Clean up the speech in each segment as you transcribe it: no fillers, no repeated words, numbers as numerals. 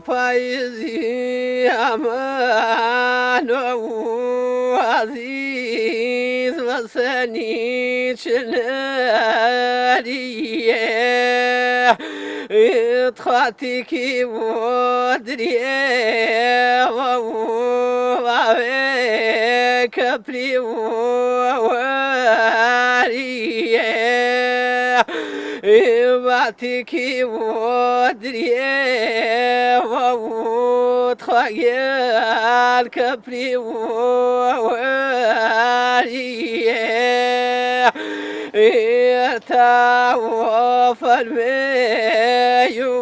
پاییزی ئەمانە و عەزیز بەسەنی چنەریە تخواتێکی بۆ درێوە و باوێ کەپری وەریە باتێکی بۆ درێوە و تخواگەل کەپری وەریە تاوە فەرمێ و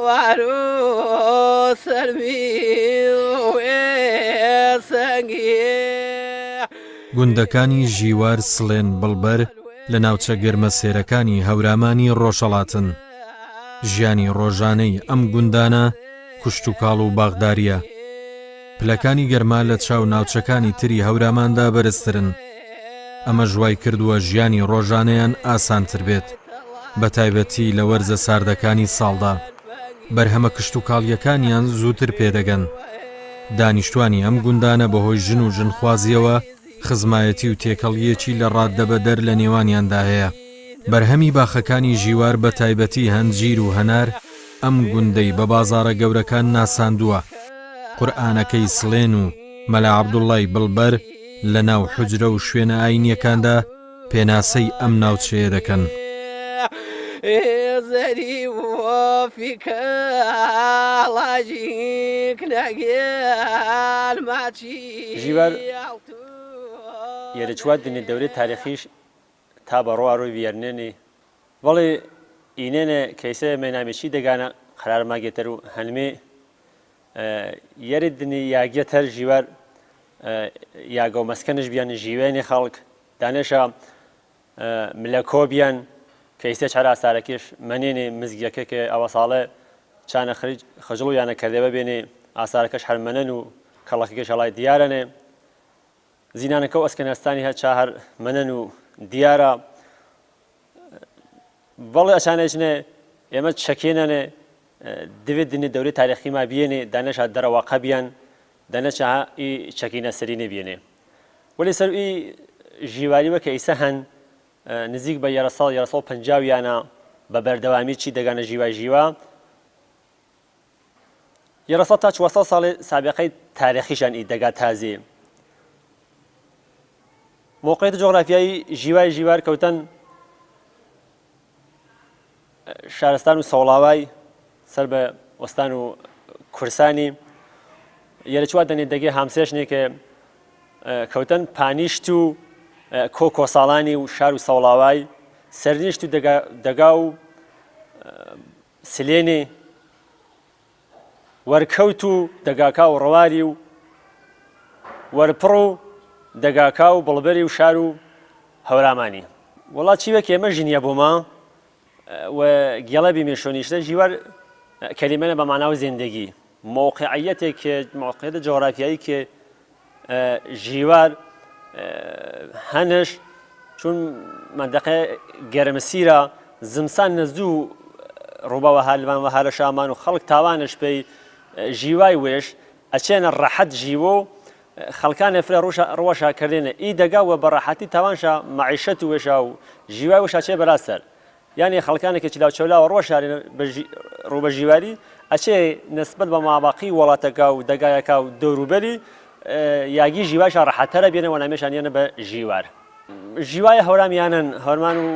وارۆ سەرمی وێ سەنگێ. گوندەکانی ژیوار سڵێن بڵبەر لە ناوچە گەرمە سێرەکانی هەورامانی ڕۆژهەڵاتن. ژیانی ڕۆژانەی ئەم گوندانە کوشت و کاڵ و باغداریە. پلەکانی گەرما لە چاو ناوچەکانی تری هەوراماندا بەرزترن. ئەمە ژوای کردووە ژیانی ڕۆژانەیان ئاسانتر بێت، بە تایبەتی لە وەرزە ساردەکانی ساڵدا. بەرهەمە کشت و کاڵیەکانیان زووتر پێدەگەن. دانیشتوانی ئەم گوندانە بەهۆی ژن و ژنخوازیەوە خزمایەتی و تێکەڵیەکی لە ڕاددەبەدەر لە نێوانیاندا هەیە. بەرهەمی باخەکانی ژیوار بە تایبەتی هەنجیر و هەنار ئەم گوندەی بە بازاڕە گەورەکان ناساندووە. قورئانەکەی سڵێن و مەلا عەبدوڵڵای بڵبەر لە ناو حوجرە و شوێنە ئاینیەکاندا پێناسەی ئەم ناوچەیە دەکەن. زەری وۆفیکە ڵاژیک نەگێل ماچی ژیوار یەرەچوات دنێ دەورەی تاریخیش تا بەڕۆڕۆی وێرنێنی بەڵێ ئینێنە کەیسە مەینامێکی دەگانە قرار ماگێتەر و هەلمێ یەری دنی یاگێتەر ژیوار یاگە و مەسکەنش بیان ژیوێنی خەڵک دانێشە ملەکۆ بیان کەیسە چارە ئاسارەکەش منێنێ مزگیەکە کە ئەوە ساڵە چانە خەجڵ و یانە کردێبە بێنێ ئاسارەکەش هەرمەنەن و کەڵەکەکەش هەڵای دیارەنێ زینانەکە و ئەسکەنەستانی هە چا هەر منەن و دیارە بەڵێ ئەچانێژنێ ئێمە چەکێنەنێ دەوێت دنێ دەورەی تاریخی ما بێنێ دانەشە دەرەواقە بیان دەنەچە ئی چەکینە سەرینێ بێنێ وەلی سەر ئی ژیواری وەکە ئیسە هەن نزیک بە 150 یانە بە بەردەوامی چی دەگانە ژیوای ژیوە 100 تا 400 ساڵی سابقەی تاریخیشان ئی دەگات تازێ موقعیت جغرافیایی ژیوای ژیوار کەوتن شارستان و سەوڵاوای سەر بە وەستان و کورسانی یەرەچوات دەنێ دەگێ هامسێشنێ کە کەوتن پانیشت و کۆکۆساڵانی و شار و سەوڵاوای سەرنیشت و دەگا و سلێنێ وەرکەوت و دەگاکا و ڕەواری و وەرپڕ و دەگاکا و بڵبەری و شار و هەورامانی وڵات چیوەک ئێمە ژینیە بوومە و گێڵە بیمێشۆنیشتە ژیوار کەلیمەنە بە معناو زیندگی موقعیتێک موقعیت جغرافیایی کە ژیوار هەنش چون منطقه گەرمسیرە زمسان نزوو ڕووبەوە هەلوان و هەرە شامان و خەڵک تاوانش پێی ژیوای وێش ئەچێنە ڕەحەت ژیوە و خەڵکانێ فرە ڕۆژە کردێنە ئی دەگاوە بە ڕەحەتی تاوانشە مەعیشەت و وێشا و ژیوای وێشا چێ بەراسەر یعنی خەڵکانێکی چلاو چەولاوە ڕۆژارێنە ڕوو بە ژیواری ئەچێ نسبەت بە ماباقی وڵاتەکە و دەگایەکە و دەوروبەری یاگی ژیوایشە ڕەحەتەرە بێنەوە نامێشانیانە بە ژیوار ژیوایە هەورامیانن هەورمان و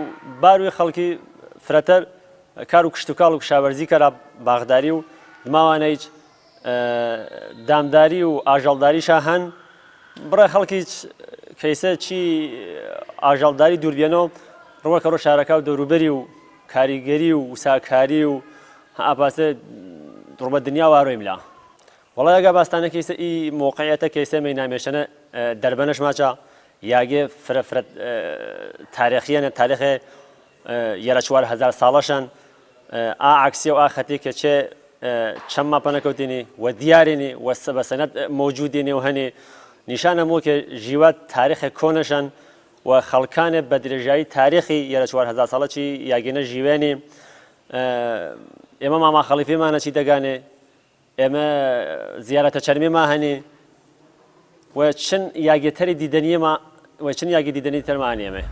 باروی خەڵکی فرەتەر کار و کشت و کاڵ و کشاوەرزی کەرا باغداری و دماوانە هیچ دامداری و ئاژەڵداریشە هەن بڕێ خەڵکی کەیسە چی ئاژەڵداری دووربێنەوە ڕوەکە ڕۆ شارەکە و دەوروبەری و کاریگەری و وساکاری و ئاپاسە ڕوبە دنیا واڕۆی ملا وڵای ئەگە باستانە کەیسە ئی موقعیەتە کەیسە مەینامێشەنە دەربەنەش ماچە یاگێ فرەفرەت تاریخیانە تاریخێ 1,400 ساڵەشان ئا عەکسیە و ئا خەتی کە چێ چەند ماپە نەکەوتێنێ و دیارێنێ و بە سەنەد مەوجودێنێ و هەنێ نیشانە مۆ کە ژیوات تاریخێ کۆنەشان و خەڵکانێ بە درێژایی تاریخی 1,400 ساڵەکی یاگێنە ژیوێنێ ئێمە ماما خەلیفێمانە چی دەگانێ ئێمە زیارەتە چەرمێما هەنێ و چەند یاگێتەری دیدەنیەمە و چەند یاگی دیدەنی تەرمان ئێمە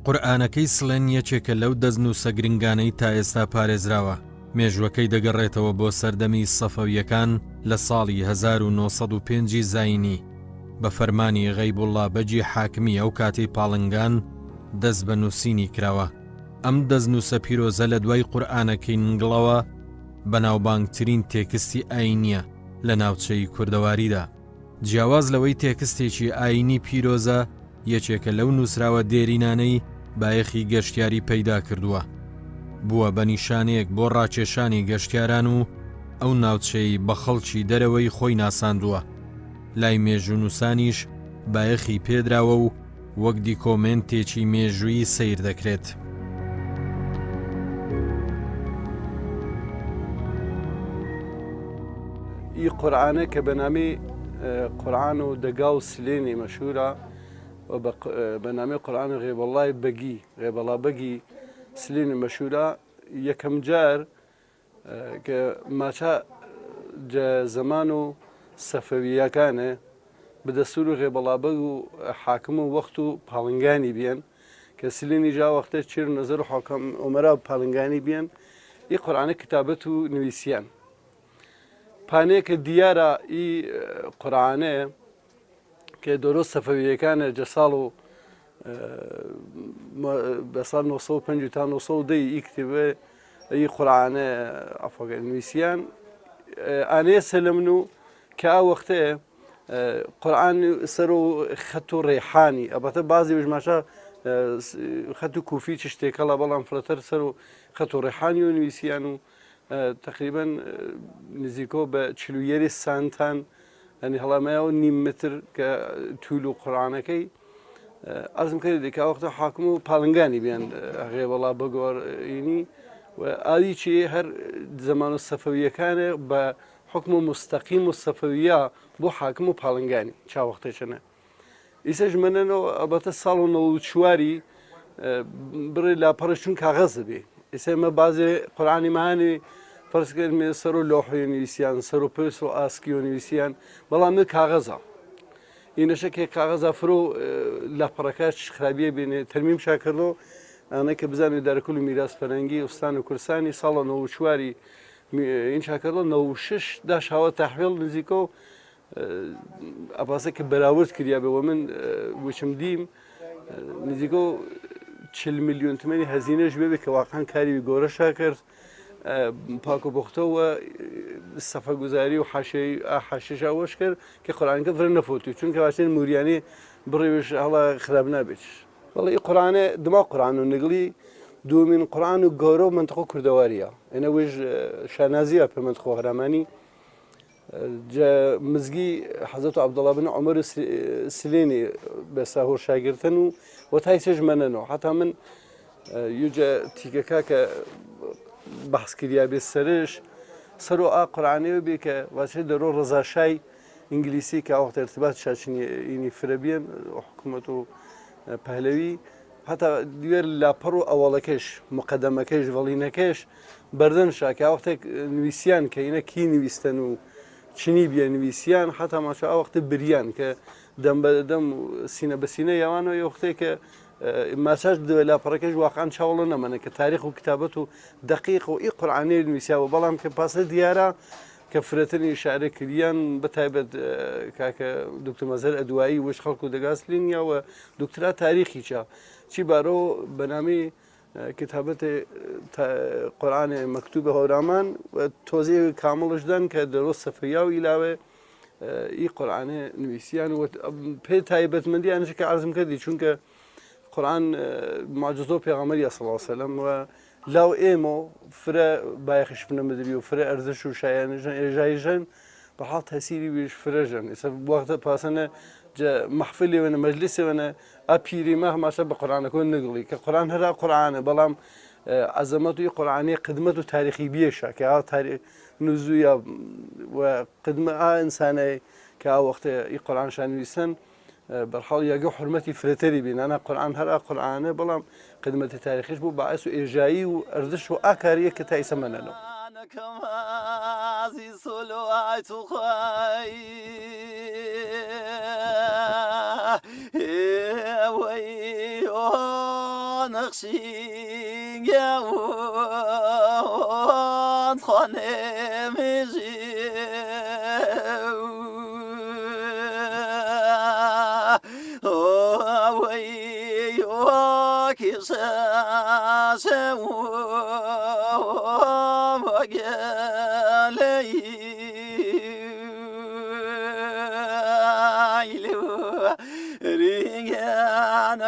قورئانەکەی سڵێن یەکێکە لەو دەستنووسە گرنگانەی تا ئێستا پارێزراوە. مێژوەکەی دەگەڕێتەوە بۆ سەردەمی سەفەویەکان لە ساڵی 1905 زاینی بە فەرمانی غەیبوڵڵا بەجی حاکمی ئەو کاتی پاڵنگان دەست بە نووسینی کراوە. ئەم دەستنووسە پیرۆزە لە دوای قورئانەکەی نگڵەوە بەناوبانگترین تێکستی ئاینیە لە ناوچەی کوردەواریدا. جیاواز لەوەی تێکستێکی ئاینی پیرۆزە یەکێکە لەو نووسراوە دێرینانەی بایەخی گەشتیاری پەیدا کردووە. بووە بە نیشانەیەک بۆ ڕاکێشانی گەشتیاران و ئەو ناوچەی بە خەڵکی دەرەوەی خۆی ناساندووە. لای مێژوونووسانیش بایەخی پێدراوە و وەک دیکۆمنتێکی مێژووی سیر دەکرێت. ئی قورئانە کە بەنامی قورئان و دەگا و سلێنی مەشهورە بە نامی قورئان غێبەڵای بەگی غێبەڵا بەگی سلێنی مەشهورە یەکەم جار کە ماچە زەمان و سەفەویەکانە بە دەستور و غێبەڵابەگ و حاکم و وەخت و پاڵنگانی بیان کە سلێنی جا وەختە چێر نەزەر و حاکم ئۆمەرا پاڵنگانی بیان ئی قورئانە کتابەت و نوویسیان پانەیەکە دیارە ئی قورئانەیە کە دۆرۆ سەفەویەکانە جە ساڵ و بە ساڵ 1950 تا 1910 ئی کتێبە ئی قورئانە ئەفۆگە نوویسیان ئانەیە سەلەمن و کە ئا وەختەیە قورئان سەر و خەت و ڕێحانی ئەبەتە بازی بژماشە خەت و کوفی چ شتێکەڵە بەڵام فرەتەر سەر و خەت و ڕێحانی و نوویسیان و تقریبا نزیکۆ بە چلویەری سانتان ئەنی هەڵامایەوە نیم متر کە توول و قورئانەکەی ئەرزم کرد دیکە وەختە حاکم و پاڵنگانی بیان غێبەڵا بەگۆڕینی و ئادی چی هەر زەمان و سەفەویەکانە بە حکم و مستەقیم و سەفەویە بۆ حاکم و پاڵنگانی چاوەختێچەنە ئیسەش منەنەوە ئەبەتە ساڵ و 94 بڕێ لاپەڕە چون کاغەز بێ ئێسێمە بازێ قورئانی مەهانی فەرزکردمێ سەر و لۆحی نوویسیان سەر و پێس و ئاسکی و نوویسیان بەڵام من کاغەزە ئینەشەکێ کاغەزە فرۆ لاپەڕەکە خراپیە بێنێ تەرمیم شاکردەوە ئەنە کە بزانێت دارەکول و میراس فەرەنگی ئوستان و کورسانی ساڵە 94 این شاکردەوە 96 داشاوە تەحویڵ نزیکە و ئەپاسە کە بەراورد کردیا بێەوە من وچم دیم نزیکە و 40 میلیۆن تمەنی هەزینەش بێ کە واقعان کاری گۆرەشا کرد پاک و پوختەوە سەفەگوزاری و حاشێشاوەش کرد کە قورئانەکە فرە نەفوتی چونکە باشترین موریانی بڕێوش هەڵا خراپ نابێت وەڵی قورئانە دما قورئان و نگڵی دومین قورئان و گەورە و منتەقە کوردەواریە ئەنە وێژ شانازیە پێ منتەقە هەرامانی مزگی حەزەت و عەبدوڵڵا بن عومەر سلێنی بە ساهۆر شاگرتن و وەتای سێژ منەنەوە حتا من یوجە تیکەکە کە بەحس کردیا بێ سەرش سەر و ئا قورئانەیە بێ کە واسێ دەرۆ ڕەزاشای ئینگلیسی کە وەختە ارتباط شاچینی فرەبیان حکوومەت و پەهلەوی هەتا دوێر لاپەڕ و ئەوەڵەکەش مقەدەمەکەش ڤەڵینەکەش بەردەن شاکە وەختێک نوویسیان کە ئینە کی نوویستن و چنی بیە نوویسیان حتا ماشا وەختە بریان کە دەم بەدەم و سینە بە سینە یاوانەوە وەختێک کە ماساژ لاپەڕەکەش واقعان چاوەڵە نەمەنە کە تاریخ و کتابەت و دقیق و ئی قورئانەی نوویسیاوە بەڵام کە پاسە دیارە کە فرەتنی شارە کردیان بەتایبەت کاکە دکتۆر مەزەر ئەدوایی وش خەڵک و دەگاس لینیاوە دکترا تاریخی چا چی بارۆ بەنامی کتابەت قورئانێ مەکتوبە هەورامان تۆزێ کامڵشدان کە دەرۆست سەفەیا و ئیلاوێ ئی قورئانێ نوویسیان و پێ تایبەتمەندیانش کە عەرزم کردی چونکە قورئان معجزۆ پێغەمبەری صلی الله علیه و سلم و لاو ئێمە فرە بایەخش بنەمەدری و فرە ئەرزش و شایانژن ئێژایژن بە حاڵ تەسیری وێش فرەژن ئێستا وەختە پاسەنە محفلی وەنە مەجلیسی وەنە ئا پیریمە هەماشە بە قورآانەکە نگڵی کە قورآن هەرا قورآانە بەڵام عەزەمەت و قورآانی قدمەت و تاریخی بیێشە کە تاریخ نزوویە قدمە ئینسانەی کە وەختە ئی قورآانشان نوویسن بەرحاڵ یاگە حرمەتی فرەتەری بینانە قورآن هەرا قورآانە بەڵام قدمەتی تاریخیش بوو باعث و ئێژایی و ئەردش و ئاکاریە کە تا ئیسەمەنەوە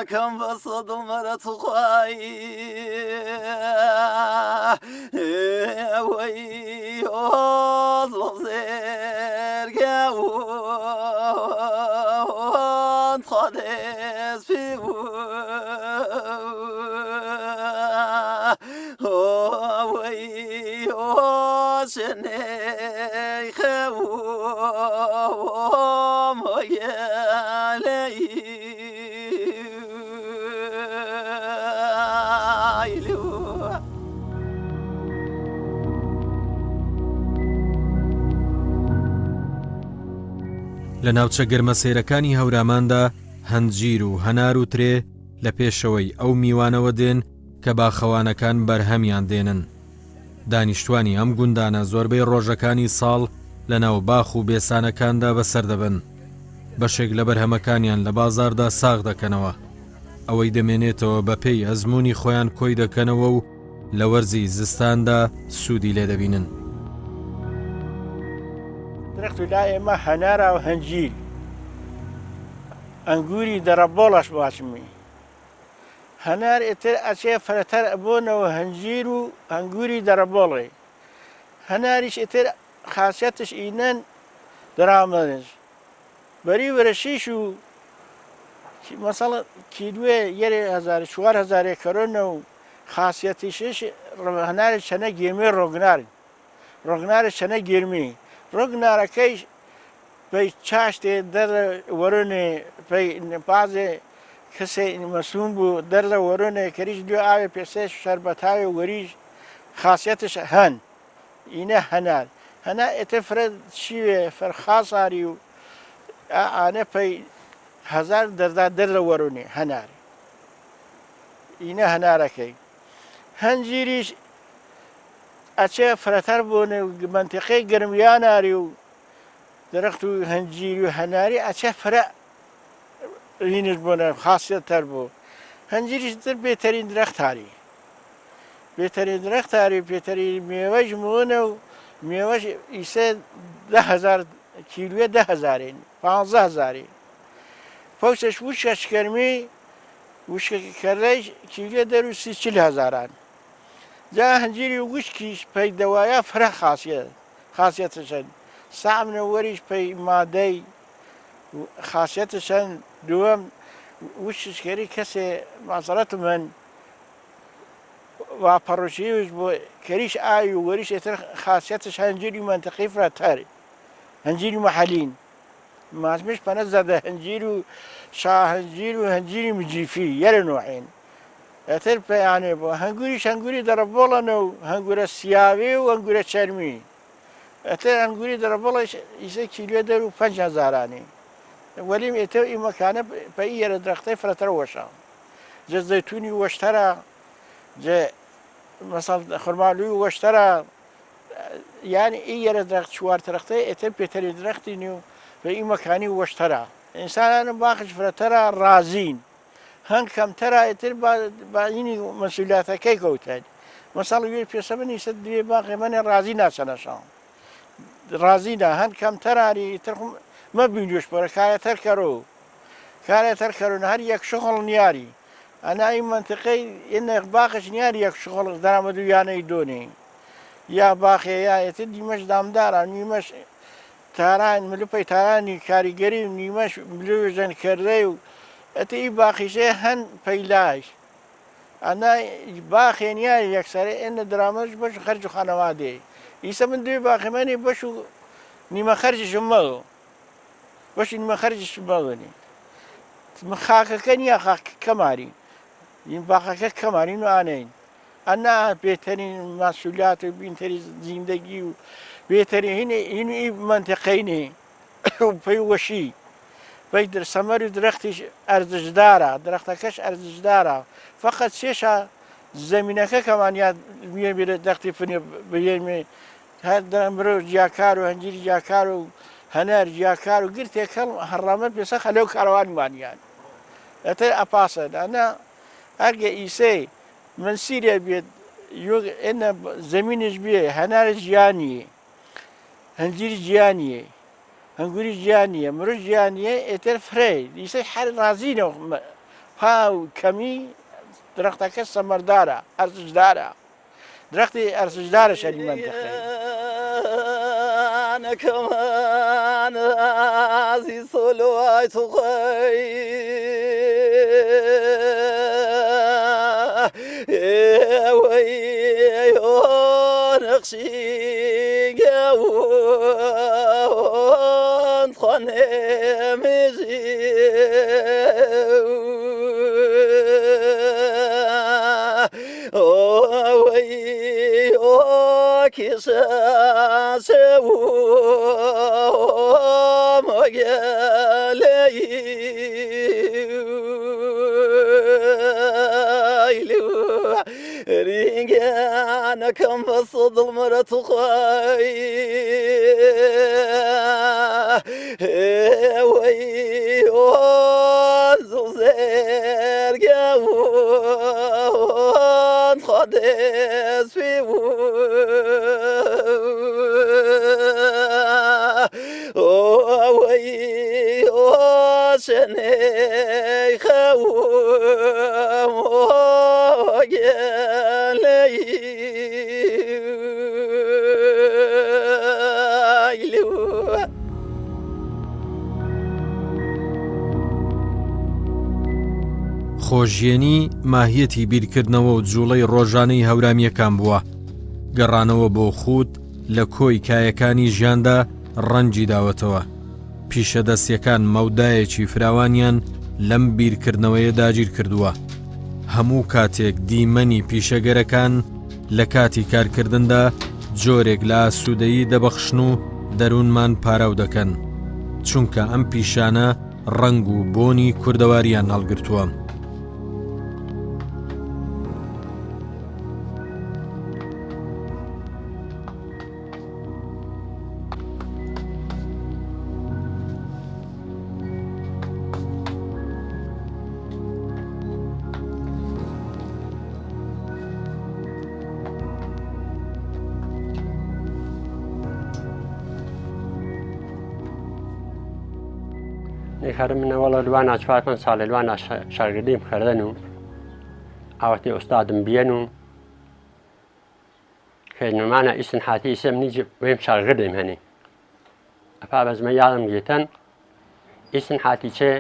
كم بصد المرة خاي ويوز لفزير قاوان خالص في ويوز شني خوام ويالي لە ناوچە گەرمەسێرەکانی هەوراماندا هەنجیر و هەنار و ترێ لە پێشەوەی ئەو میوانەوە دێن کە باخەوانەکان بەرهەمیان دێنن. دانیشتوانی ئەم گوندانە زۆربەی ڕۆژەکانی ساڵ لە ناو باخ و بێسانەکاندا بەسەر دەبن. بەشێک لە بەرهەمەکانیان لە بازاردا ساغ دەکەنەوە. ئەوەی دەمێنێتەوە بە پێی ئەزمموی خۆیان کۆی دەکەنەوە و لە وەرزی زستاندا سوودی لێ دەبینن. درەخت لا ئێمە هەنارا و هەنجیر ئەنگوری دەڕەبۆڵەش باشمی هەنار ئێتر ئەچێ فرەتەر ئەبوونەوە هەنجیر و هەنگوری دەڕەبۆڵێ هەناریش ئێتر خاسیەتش ئینەن دەرامەنش بەری وەرەشیش و مەسەڵەن کیلوێ یەرێ 4,000 کەرۆنە و خاسیەتیشش هەناری چەنە گێمێ ڕۆگناری چەنە گێرمی ڕۆگنارەکەیش پێی چاشتێ دەرە وەرونێ پێی بازێ کەسێ مەسووم بوو دەرە وەرونێ کەریش دوێ ئاوێ پێسێ شەربەتاوێ وەریش خاسیەتش هەن ئینە هەنار ئێتە فرە شیوێ فەرخاساری و ئانە پێی 1000 دەردا دەرە وەرونێ هەنار ئینە هەنارەکەی هەنجیریش ئەچێ فرەتەر بوون منتیقەی گرمیاناری و درەخت و هەنجیر و هەناری ئەچێ فرە ڕینش بوونە خاسیەتتر بوو هەنجیریش تر بێتەرین درەختاری پێتەری مێوەش بوونە و مێوەش ئیسێ 10,000 کیلوێ 10,000 15,000 پەوسەش وشکە شکەرمی وشکەکەڕێش کیلوێ دەروسی 40,000 جا هەنجیری وشکیش پێی دەوایە فرە خاسیەتشن سامنە وەریش پێی مادەی خاسیەتشن دووەم وشکەری کەسێ مەسەڵەت من واپەڕۆشیوش بۆ کەریش ئاوی و وەریش ئێتر خاسیەتش هەنجیری منتەقی فرەتەر هەنجیری مەحەلین مازمش پەنە زەدە هەنجیر و شاهەنجیر و هەنجیری مجیفی یەرە نوعین ئەتر پێیانێ بۆ هەنگوری دەڕەبۆڵەنە و هەنگورە سیاوێ و هەنگورە چەرمی ئەتر هەنگوری دەڕەبۆڵەش ئیسە کیلوێ دەر و 5,000 وەلیم ئێتە ئیمەکانە پەی یەرە درەختەی فرەتەر وەشە جە زەیتونی وەشتەرە جە مەسەڵ خورمالووی وەشتەرە یانی ئی یەرە درەخت چوار درەختەی ئێتر پێتەری درەختی نی و بە ئیمەکانی وەشتەرە ئینسانانە باخش فرەتەرە ڕازین هەنگ کەمتەرە ئێتر باینی مەسئولیاتەکەی کەوتن مەسەڵ وێ پێسەبنی سە دوێ باقی منێ ڕازی ناچەنەشان ڕازینە هەند کەمتەرانی تر مە بینجوش بەرە کارێتەر کەرون هەر یەک شغڵ نیاری ئەنایی منتقەی ئێنە باخش نیاری یەک شغڵ دەرامەدویانەی دۆنێ یا باخێ یا ئێتر دیمەش دامدارە نیمەش تاران ملوپەی تارانی کاریگەری و نیمەش ملوێژەن کردەی و ئەتی باقیشەیە هەن پەیلاش ئەنا باخێنیا یەکسەرە ئێنە درامەش بەش خەرج و خانەوادێ ئیسە من دوێ باخەمەنی بەش و نیمە خەرجشم مەڵۆ بەشی نیمە خەرجشم مەڵێنی خاکەکە نییە خاک کەماری باخەکە کەمارین و ئانەین ئەنا بێتەرین ماسوولات و بینتەری زیندگی و بێتەری هینی منتەقەینێ پێی وەشی پێی سەمەر و درەختیش ئەرزشدارە درەختەکەش ئەرزشدارە فقط سێشە زەمینەکە کەمانیا بێ دەختی بێمێ مرۆ جیاکار و هەنجیری جیاکار و هەنەر جیاکار و گرتێکەڵ هەڕامە پێسە خەلەو کاروانمانیان ئەتە ئەپاسە ئەنا هەرگە ئیسەی من سیرە بێت ئێنە زەمینش بێ هەنارە ژیانیە هەنجیری ژیانیە هەنگووری ژیانیە مرۆ ژیانیە ئێتر فرێ دیسەی هەر ڕازینەوە پا و کەمی درەختەکە سەمەردارە ئەرزشدارە درەختی ئەرزشدارە شەری منتەقەی كمان عزيز صلوات خير ويون نقشي قاون خانم كساس ومقالي ريقانا كم بصد المرة ويون زوزير قاون خدس في شني خوم خۆشیێنی ماهیەتی بیرکردنەوە و جوڵەی ڕۆژانەی هەورامیەکان بووە گەڕانەوە بۆ خوت لە کۆی کایەکانی ژیاندا ڕەنجی داوەتەوە پیشەدەستیەکان مەودایەکی فراوانیان لەم بیرکردنەوەیە داگیر کردووە هەموو کاتێک دیمەنی پیشەگەرەکان لە کاتی کارکردندا جۆرێک لە ئاسوودەیی دەبەخشن و دەروونمان پاراو دەکەن چونکە ئەم پیشانە ڕەنگ و بۆنی کوردەواریان هەڵگرتووە خەرم منەوەڵە دوانە 4 ساڵ لەوانە شاگردیم کردن و ئاوەتی ئۆستادم بیەن و خێنمانە ئیسنحاتی ئیسەم نیجی وێم شاگردیم هەنی ئەپا بەزمە یاڵم گێتەن ئیسنحاتی چێ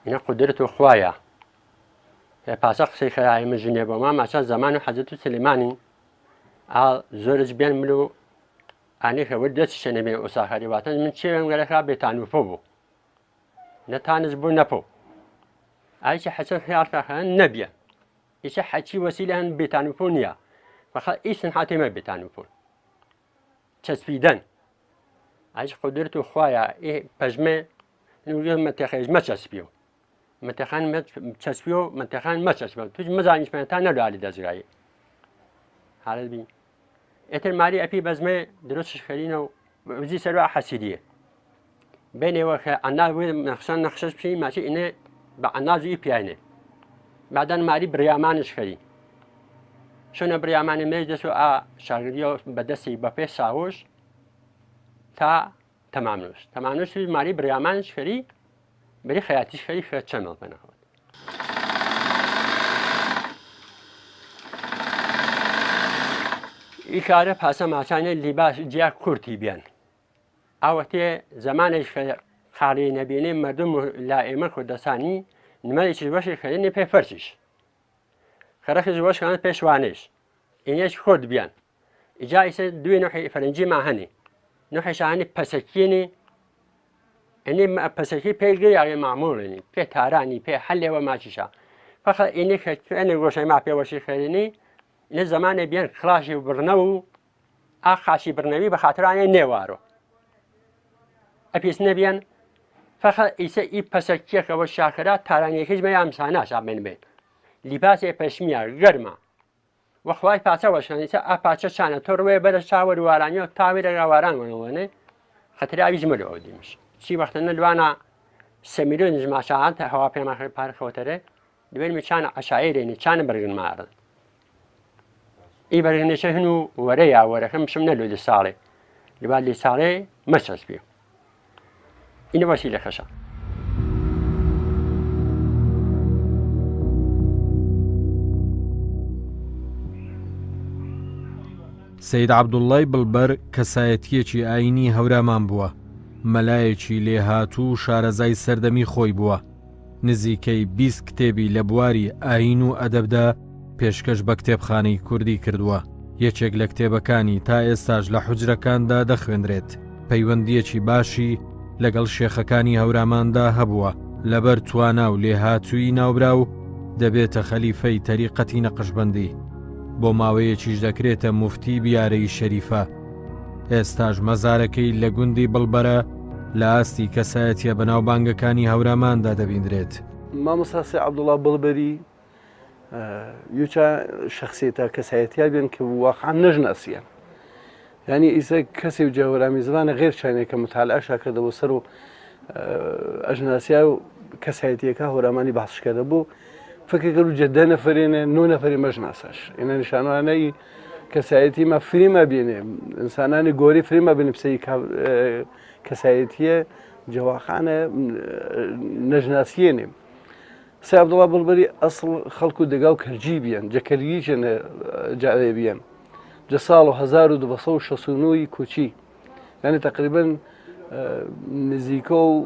ئینە قودرت و خوایە پاسە قسەی خەیایی من ژنێ بۆ ماماچە زەمان و حەزەت و سلێمانی زۆرج بێن من و ئانی خەوە دەستی شەنە بێ ئۆساخەری واتە من چێوێم گەلەکرا بێتانوفە بوو نتانز بو نپو ایچه حسن خیال فخن نبیه ایچه حچی وسیله هن بیتانوفونیا فخا ایسن حتی ما بیتانوفون چسبیدن ایچه قدرت و خوایا ای پجمه نوگه منتخیج ما چسبیو منتخان ما چسبیو منتخان ما چسبیو توش مزانیش من تا نلو علی دزگایی حالت بی اتر ماری اپی بزمه درستش خلینو وزی سروا حسیدیه بيني وخ أنا نخشان نخشش بشي ماشي إنه بعنا زي بيانه بعدين ماري بريامانش خلي شون بريامان مجلس شاغريو بدسي بفي ساوش تمامنوش ماري بريامانش خلي بري خياتيش خلي خيات شمال بناخد إيكاره بحسب عشان اللباس جاء كورتي بيان ئاوەتێ زمانێک خاڵی نەبێنێ مردم لا ئێمە کوردستانی نمەێکی بەشی خەرێنێ پێ فەرچیش خەرەخش بەشکان پێشوانێش ئێنێش خۆرد بیان ئیجا ئیسە دوێ نوحی فەرنجی ما هەنێ نوحی شاهانی پەسەکیێنێ ئەنێ پەسەکی پێگەری ئاوێ مامۆڵێنی پێ تارانی پێ هەلێوە ماچیشا فەخە ئێنێ ئەنێ گۆشەی ما پێوەشی خێرێنی لە زمانێ بیان خڵاشی و بڕنە و ئاخاشی برنەوی بە خاطرانێ نێوارۆ ئەپیس نەبیان فەخە ئیسە ئی پەسەکیەکەوە شاکرات تارانیەکەش بە یامساناش ئامێن بێت لیباسێ پەشمیە گەرمە وەخوای پاچەوەشانیسە ئا پاچە چانە تۆ ڕوێ بەرە چاوە وارانیەوە تاوی ڕێگاواران وەنەوەنێ خەتراوی ژمەلو ئەو دیمش چی وەختە نەدوانە سەمیرۆ نژماشان تا هەوا پێماخی پارخەوتەرێ دوێنمی چانە عەشایرێنی چانە بەرگن ماڕن ئی بەرگنێشە هەن و وەرەیە وەرەکەم شم نەلو لی ساڵێ لەبا لی ساڵێ مەچەسبێ اینە بەسی لە خەشە سەید عەبدوڵڵای بڵبەر کەسایەتیەکی ئاینی هەورامان بووە مەلایەکی لێهاتوو شارەزای سەردەمی خۆی بووە نزیکەی 20 کتێبی لە بواری ئاین و ئەدەبدا پێشکەش بە کتێبخانەی کوردی کردووە یەکێک لە کتێبەکانی تا ئێستاش لە حوجرەکاندا دەخوێنرێت پەیوەندیەکی باشی لەگەڵ شێخەکانی هەوراماندا هەبووە لەبەر توانا و لێهاتووی ناوبراو دەبێتە خەلیفەی تەریقەتی نەقشبەندی بۆ ماوەیەکیش دەکرێتە موفتی بیارەی شەریفە ئێستاش مەزارەکەی لە گوندی بڵبەرە لە ئاستی کەسایەتیە بەناوبانگەکانی هەوراماندا دەبیندرێت مامۆستا سەید عەبدوڵڵا بڵبەری یوچە شخصیتە کەسایەتیا بێن کە واقعا نەژناسیە یعنی ئیسە کەسی و جەوەرامی زمانە غێر چانێکە متالعەشا کردەوە سەر و ئەژناسیا و کەسایەتیەکە هەورامانی باسش کرده بوو فکرکرد و جدە نەفرێنێ نۆ نەفری مەژناسەش ئێنە نیشانوانەی کەسایەتی ما فریمە بێنێ ئینسانانی گۆری فریمە بێنێ پسەی کەسایەتیە جەواخانە نەژناسیێنێ سەید عەبدوڵڵا بڵبەری ئەسڵ خەڵک و دەگا و کەرجی بیان جەکەرگیشێنە جارێ بیان جە ساڵ و 1269 کوچی یعنی تقریبا نزیکە و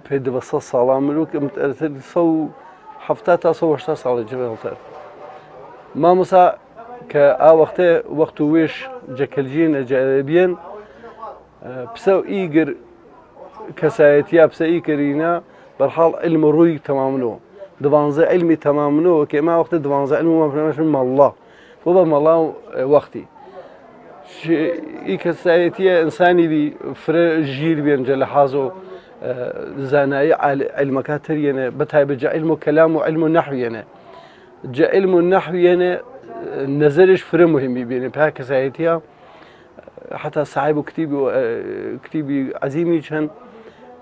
پێ 200 ساڵان مروک 170 تا 180 ساڵی جبێڵتر مامۆستا کە ئاوەختێ وەخت و وێش جەکەلجینە جارێ بیان پسە و ئیگر کەسایەتیا پسە ئیکەرینە بەرحاڵ علم ڕووی تەمامنەوە 12 علمی تەمامنەوە کە ئێمە وەختە 12 علم ومەفرەمەشن مەڵڵا بۆ بە مەڵا وەختی ئی کەسایەتیە ئینسانی بی فرە ژیر بێنجە لە حاز و زانایی علمەکە ترێنێ بەتایبەت جە علم و کەلام و علم و نەحویێنێ جە علم و نەحویێنێ نەزەرش فرە مهمی بێنێ پیا کەسایەتیە حتا صاحب و کتیبی عەزیمی چەند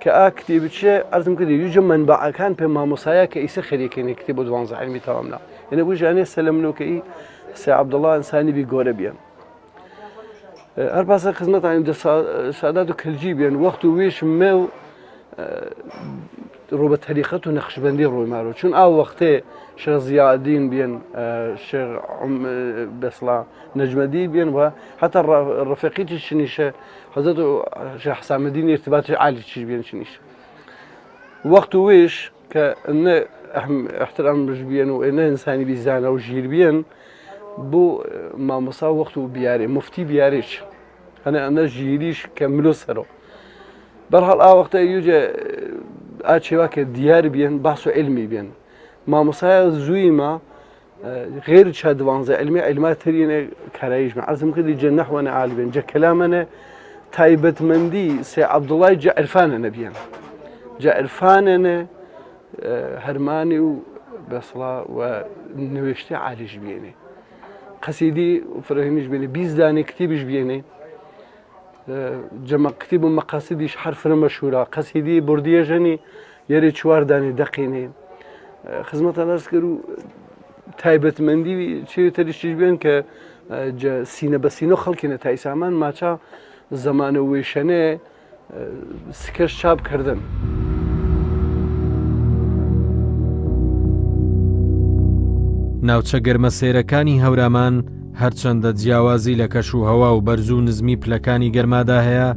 کە ئا کتێبچێ ئەرزم کردی یوجە منبعەکان پێ مامۆسایە کە ئیسە خەریکێنێ کتێب بۆ 12 علمی تەوامنا ئێنە بوو ژانێ سەلەمنەوەکەی سەید عەبدوڵڵا ئینسانی بی گۆرە بیان هەر پاسە خزمەتانی سادات و کەلجی بیان وەخت و وێش مێ و ڕۆ بە تەریقەت و نەخشبەندی ڕۆی مارۆ چون ئاو وەختێ شێخ زیادین بیان شێخ بەسڵا نەجمەدی بیان و هەتا ڕەفیقیتی چنیشە حەزەت و شێخ حەسامەدین ارتباطی عالی چیش بیان چنیشە وەخت و وێش کە ئەنە احترامش بیان و ئێنە ئینسانی بیزانە و ژیر بیان بۆ مامۆستا وەخت و بیارێ مفتی بیارێش ئەنە ژیریش کە ملۆ سەرەوە بەرحاڵ ئاوەختە یوجە ئاچێوا کە دیار بیان باس و علمی بیان مامۆستایە زوویمە غێر چا 12 علمی علما ترینە کاراییشمە عەرزم کردی جە نەحوەنە عالی بێن جە کەلامەنە تایبەتمەندی سەید عەبدوڵڵای جە عرفانەنە بیان جە عرفانەنە هەرمانی و بەسڵا و نوێشتە عالیش بێنێ قەسیدی فرەهێنیش بێنێ 20 دانێ کتێبیش بێنێ جەمە کتێب و مەقاسیدیش هەر فرە مەشهورە قەسیدی بوردیەژەنی یەرێ 4 دانێ دەقینێ خزمەتە ئەرز کرد و تایبەتمەندی چێتەریشیش بێن کە سینە بە سینە خەڵکینە تای سامان ماچە زەمانە وێشەنێ سکەش چاپ کردن ناوچە گەرمەسێرەکانی هەورامان هەرچەندە جیاوازی لە کەش و هەوا و بەرز و نزمی پلەکانی گەرمادا هەیە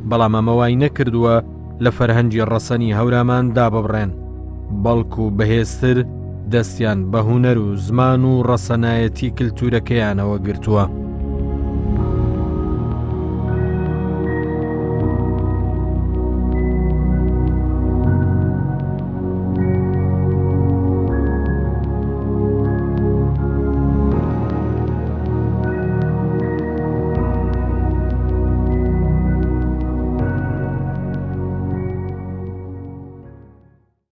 بەڵام ئەمەوای نەکردووە لە فەرهەنگی ڕەسەنی هەورامان داببڕێن، بەڵکو بەهێزتر دەستیان بە هونەر و زمان و ڕەسەنایەتی کللتورەکەیانەوە گرتووە.